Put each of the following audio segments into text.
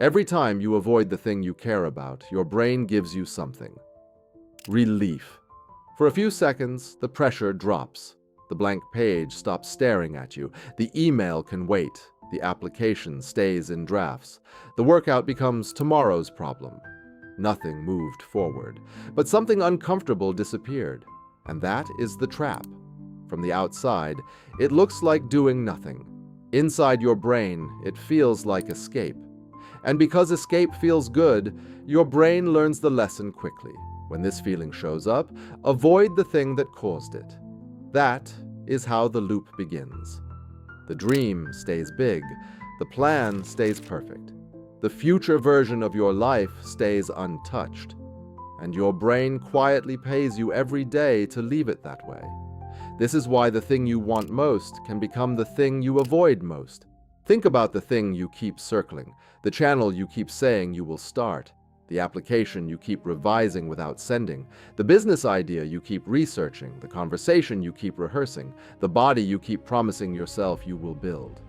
Every time you avoid the thing you care about, your brain gives you something. Relief. For a few seconds, the pressure drops. The blank page stops staring at you. The email can wait. The application stays in drafts. The workout becomes tomorrow's problem. Nothing moved forward, but something uncomfortable disappeared. And that is the trap. From the outside, it looks like doing nothing. Inside your brain, it feels like escape. And because escape feels good, your brain learns the lesson quickly. When this feeling shows up, avoid the thing that caused it. That is how the loop begins. The dream stays big. The plan stays perfect. The future version of your life stays untouched. And your brain quietly pays you every day to leave it that way. This is why the thing you want most can become the thing you avoid most. Think about the thing you keep circling, the channel you keep saying you will start, the application you keep revising without sending, the business idea you keep researching, the conversation you keep rehearsing, the body you keep promising yourself you will build.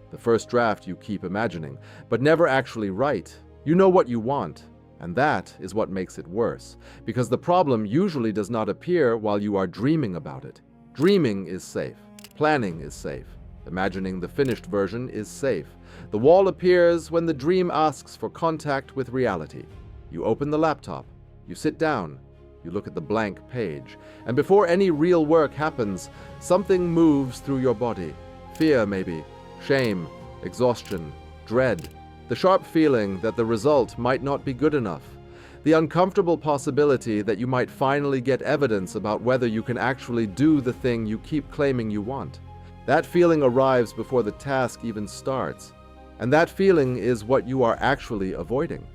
The first draft you keep imagining, but never actually write. You know what you want, and that is what makes it worse, because the problem usually does not appear while you are dreaming about it. Dreaming is safe. Planning is safe. Imagining the finished version is safe. The wall appears when the dream asks for contact with reality. You open the laptop, you sit down, you look at the blank page, and before any real work happens, something moves through your body. Fear, maybe, shame, exhaustion, dread, the sharp feeling that the result might not be good enough, the uncomfortable possibility that you might finally get evidence about whether you can actually do the thing you keep claiming you want. That feeling arrives before the task even starts, and that feeling is what you are actually avoiding.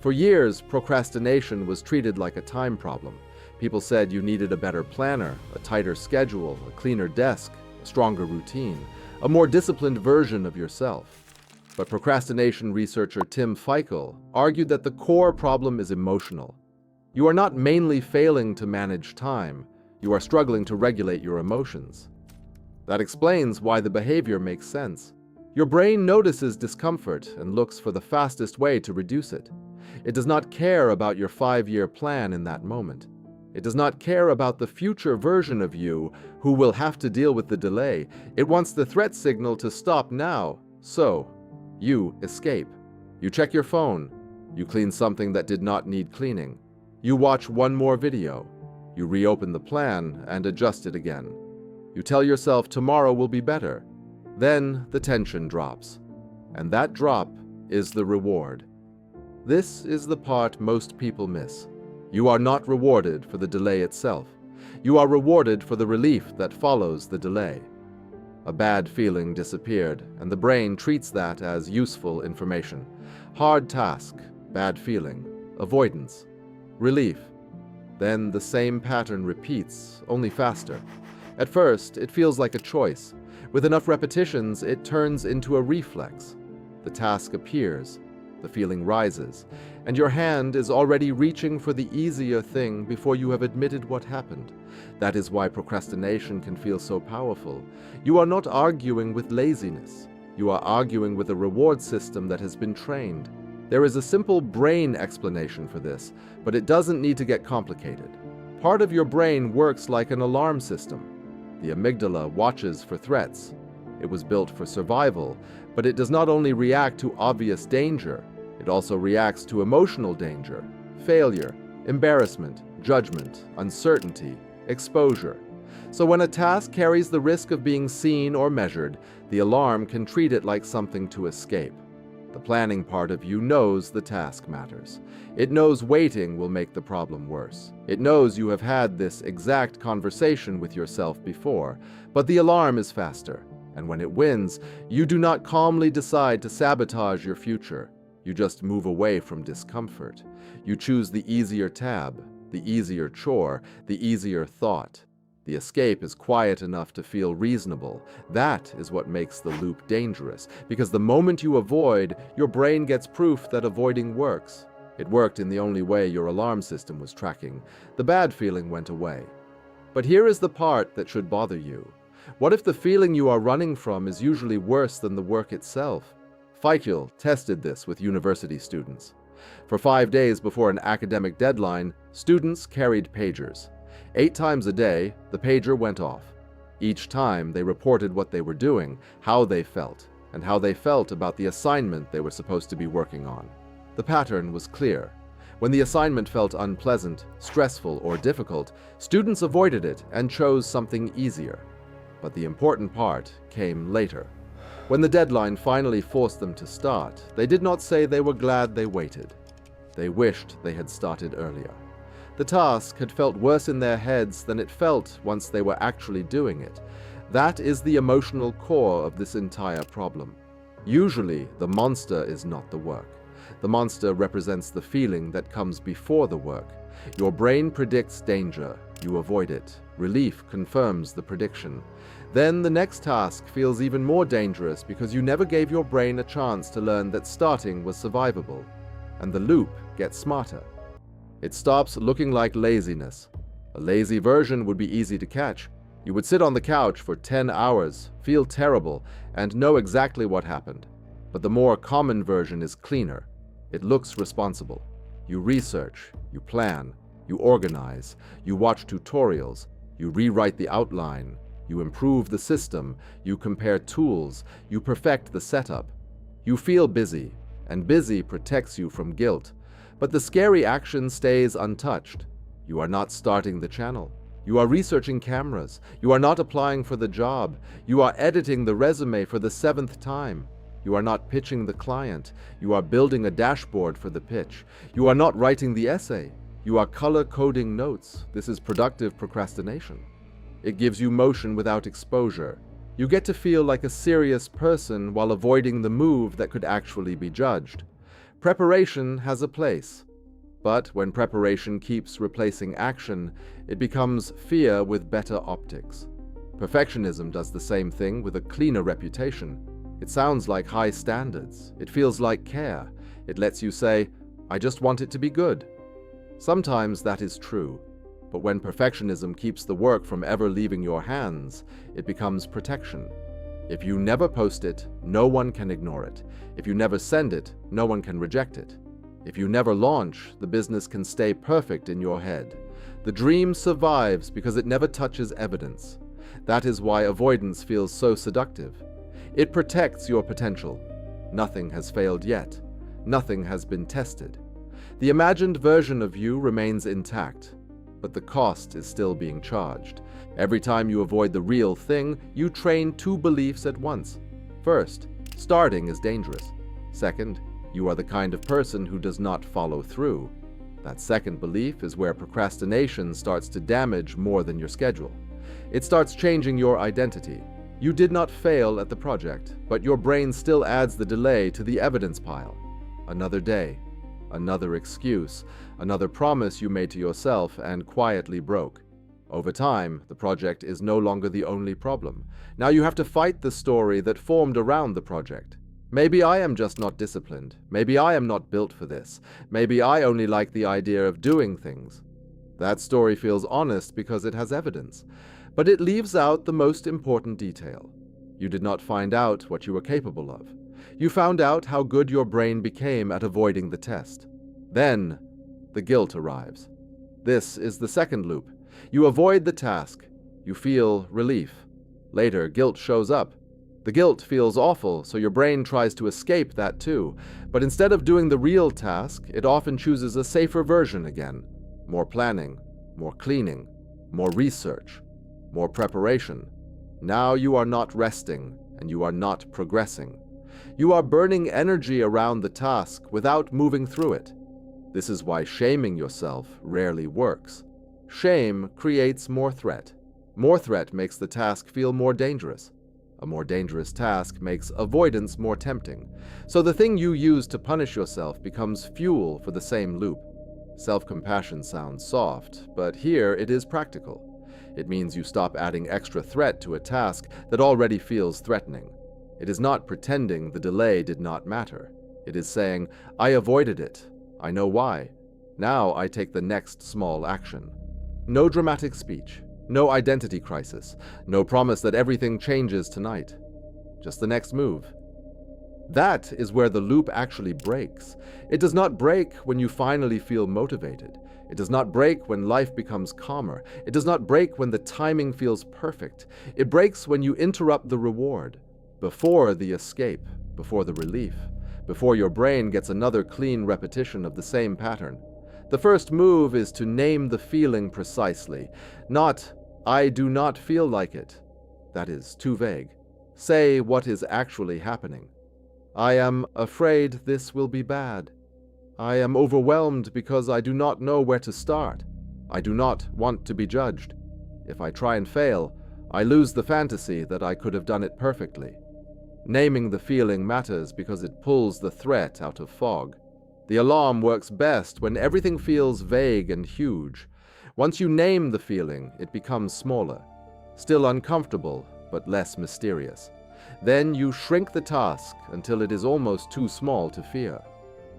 For years, procrastination was treated like a time problem. People said you needed a better planner, a tighter schedule, a cleaner desk, a stronger routine, a more disciplined version of yourself. But procrastination researcher Tim Feichel argued that the core problem is emotional. You are not mainly failing to manage time, you are struggling to regulate your emotions. That explains why the behavior makes sense. Your brain notices discomfort and looks for the fastest way to reduce it. It does not care about your 5-year plan in that moment. It does not care about the future version of you who will have to deal with the delay. It wants the threat signal to stop now. So, you escape. You check your phone. You clean something that did not need cleaning. You watch one more video. You reopen the plan and adjust it again. You tell yourself tomorrow will be better. Then the tension drops. And that drop is the reward. This is the part most people miss. You are not rewarded for the delay itself. You are rewarded for the relief that follows the delay. A bad feeling disappeared, and the brain treats that as useful information. Hard task, bad feeling, avoidance, relief. Then the same pattern repeats, only faster. At first, it feels like a choice. With enough repetitions, it turns into a reflex. The task appears, the feeling rises, and your hand is already reaching for the easier thing before you have admitted what happened. That is why procrastination can feel so powerful. You are not arguing with laziness. You are arguing with a reward system that has been trained. There is a simple brain explanation for this, but it doesn't need to get complicated. Part of your brain works like an alarm system. The amygdala watches for threats. It was built for survival, but it does not only react to obvious danger, it also reacts to emotional danger, failure, embarrassment, judgment, uncertainty, exposure. So when a task carries the risk of being seen or measured, the alarm can treat it like something to escape. The planning part of you knows the task matters. It knows waiting will make the problem worse. It knows you have had this exact conversation with yourself before, but the alarm is faster. And when it wins, you do not calmly decide to sabotage your future. You just move away from discomfort. You choose the easier tab, the easier chore, the easier thought. The escape is quiet enough to feel reasonable. That is what makes the loop dangerous, because the moment you avoid, your brain gets proof that avoiding works. It worked in the only way your alarm system was tracking. The bad feeling went away. But here is the part that should bother you. What if the feeling you are running from is usually worse than the work itself? Feichel tested this with university students. For 5 days before an academic deadline, students carried pagers. 8 times a day, the pager went off. Each time, they reported what they were doing, how they felt, and how they felt about the assignment they were supposed to be working on. The pattern was clear. When the assignment felt unpleasant, stressful, or difficult, students avoided it and chose something easier. But the important part came later. When the deadline finally forced them to start, they did not say they were glad they waited. They wished they had started earlier. The task had felt worse in their heads than it felt once they were actually doing it. That is the emotional core of this entire problem. Usually, the monster is not the work. The monster represents the feeling that comes before the work. Your brain predicts danger. You avoid it. Relief confirms the prediction. Then the next task feels even more dangerous because you never gave your brain a chance to learn that starting was survivable. And the loop gets smarter. It stops looking like laziness. A lazy version would be easy to catch. You would sit on the couch for 10 hours, feel terrible, and know exactly what happened. But the more common version is cleaner. It looks responsible. You research, you plan, you organize, you watch tutorials, you rewrite the outline, you improve the system, you compare tools, you perfect the setup. You feel busy, and busy protects you from guilt. But the scary action stays untouched. You are not starting the channel. You are researching cameras. You are not applying for the job. You are editing the resume for the 7th time. You are not pitching the client. You are building a dashboard for the pitch. You are not writing the essay. You are color-coding notes. This is productive procrastination. It gives you motion without exposure. You get to feel like a serious person while avoiding the move that could actually be judged. Preparation has a place. But when preparation keeps replacing action, it becomes fear with better optics. Perfectionism does the same thing with a cleaner reputation. It sounds like high standards. It feels like care. It lets you say, I just want it to be good. Sometimes that is true. But when perfectionism keeps the work from ever leaving your hands, it becomes protection. If you never post it, no one can ignore it. If you never send it, no one can reject it. If you never launch, the business can stay perfect in your head. The dream survives because it never touches evidence. That is why avoidance feels so seductive. It protects your potential. Nothing has failed yet. Nothing has been tested. The imagined version of you remains intact, but the cost is still being charged. Every time you avoid the real thing, you train 2 beliefs at once. First, starting is dangerous. Second, you are the kind of person who does not follow through. That second belief is where procrastination starts to damage more than your schedule. It starts changing your identity. You did not fail at the project, but your brain still adds the delay to the evidence pile. Another day, another excuse, another promise you made to yourself and quietly broke. Over time, the project is no longer the only problem. Now you have to fight the story that formed around the project. Maybe I am just not disciplined. Maybe I am not built for this. Maybe I only like the idea of doing things. That story feels honest because it has evidence, but it leaves out the most important detail. You did not find out what you were capable of. You found out how good your brain became at avoiding the test. Then, the guilt arrives. This is the second loop. You avoid the task. You feel relief. Later, guilt shows up. The guilt feels awful, so your brain tries to escape that too. But instead of doing the real task, it often chooses a safer version again. More planning, more cleaning, more research, more preparation. Now you are not resting, and you are not progressing. You are burning energy around the task without moving through it. This is why shaming yourself rarely works. Shame creates more threat. More threat makes the task feel more dangerous. A more dangerous task makes avoidance more tempting. So the thing you use to punish yourself becomes fuel for the same loop. Self-compassion sounds soft, but here it is practical. It means you stop adding extra threat to a task that already feels threatening. It is not pretending the delay did not matter. It is saying, I avoided it. I know why. Now I take the next small action. No dramatic speech. No identity crisis. No promise that everything changes tonight. Just the next move. That is where the loop actually breaks. It does not break when you finally feel motivated. It does not break when life becomes calmer. It does not break when the timing feels perfect. It breaks when you interrupt the reward, before the escape, before the relief, before your brain gets another clean repetition of the same pattern. The first move is to name the feeling precisely, not, "I do not feel like it." That is too vague. Say what is actually happening. "I am afraid this will be bad. I am overwhelmed because I do not know where to start. I do not want to be judged. If I try and fail, I lose the fantasy that I could have done it perfectly." Naming the feeling matters because it pulls the threat out of fog. The alarm works best when everything feels vague and huge. Once you name the feeling, it becomes smaller, still uncomfortable, but less mysterious. Then you shrink the task until it is almost too small to fear.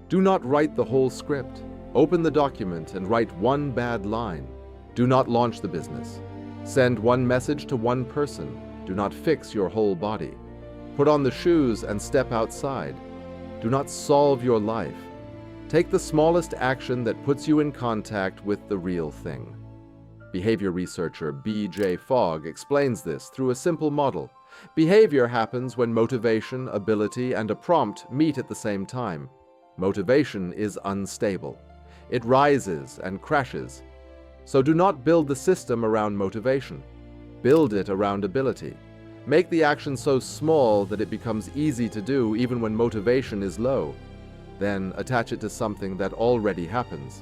Do not write the whole script. Open the document and write one bad line. Do not launch the business. Send one message to one person. Do not fix your whole body. Put on the shoes and step outside. Do not solve your life. Take the smallest action that puts you in contact with the real thing. Behavior researcher B.J. Fogg explains this through a simple model. Behavior happens when motivation, ability, and a prompt meet at the same time. Motivation is unstable. It rises and crashes. So do not build the system around motivation. Build it around ability. Make the action so small that it becomes easy to do even when motivation is low. Then attach it to something that already happens.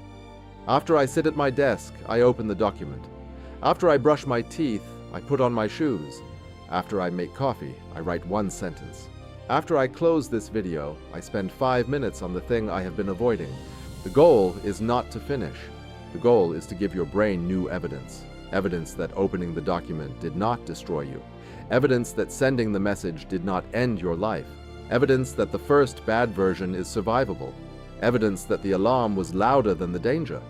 After I sit at my desk, I open the document. After I brush my teeth, I put on my shoes. After I make coffee, I write one sentence. After I close this video, I spend 5 minutes on the thing I have been avoiding. The goal is not to finish. The goal is to give your brain new evidence. Evidence that opening the document did not destroy you. Evidence that sending the message did not end your life. Evidence that the first bad version is survivable. Evidence that the alarm was louder than the danger.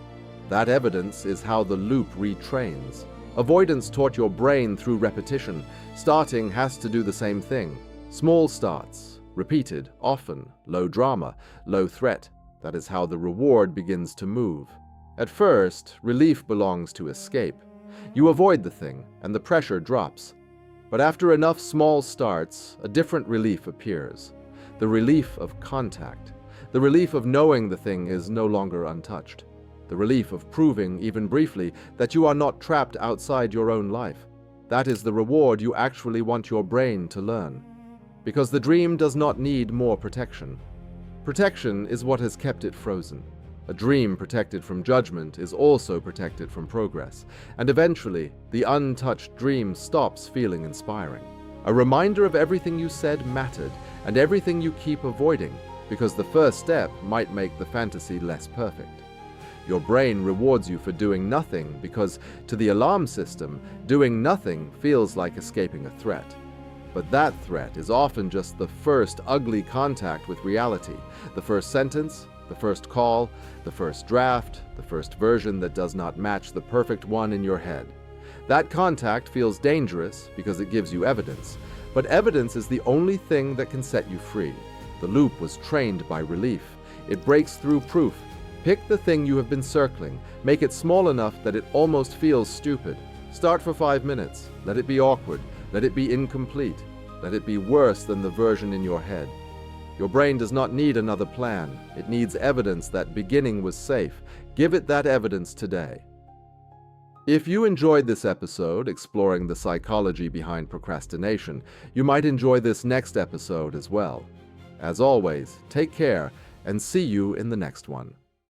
That evidence is how the loop retrains. Avoidance taught your brain through repetition. Starting has to do the same thing. Small starts, repeated, often, low drama, low threat. That is how the reward begins to move. At first, relief belongs to escape. You avoid the thing, and the pressure drops. But after enough small starts, a different relief appears. The relief of contact. The relief of knowing the thing is no longer untouched. The relief of proving, even briefly, that you are not trapped outside your own life. That is the reward you actually want your brain to learn. Because the dream does not need more protection. Protection is what has kept it frozen. A dream protected from judgment is also protected from progress, and eventually, the untouched dream stops feeling inspiring. A reminder of everything you said mattered, and everything you keep avoiding, because the first step might make the fantasy less perfect. Your brain rewards you for doing nothing because, to the alarm system, doing nothing feels like escaping a threat. But that threat is often just the first ugly contact with reality, the first sentence, the first call, the first draft, the first version that does not match the perfect one in your head. That contact feels dangerous because it gives you evidence, but evidence is the only thing that can set you free. The loop was trained by relief. It breaks through proof. Pick the thing you have been circling. Make it small enough that it almost feels stupid. Start for 5 minutes. Let it be awkward. Let it be incomplete. Let it be worse than the version in your head. Your brain does not need another plan. It needs evidence that beginning was safe. Give it that evidence today. If you enjoyed this episode exploring the psychology behind procrastination, you might enjoy this next episode as well. As always, take care and see you in the next one.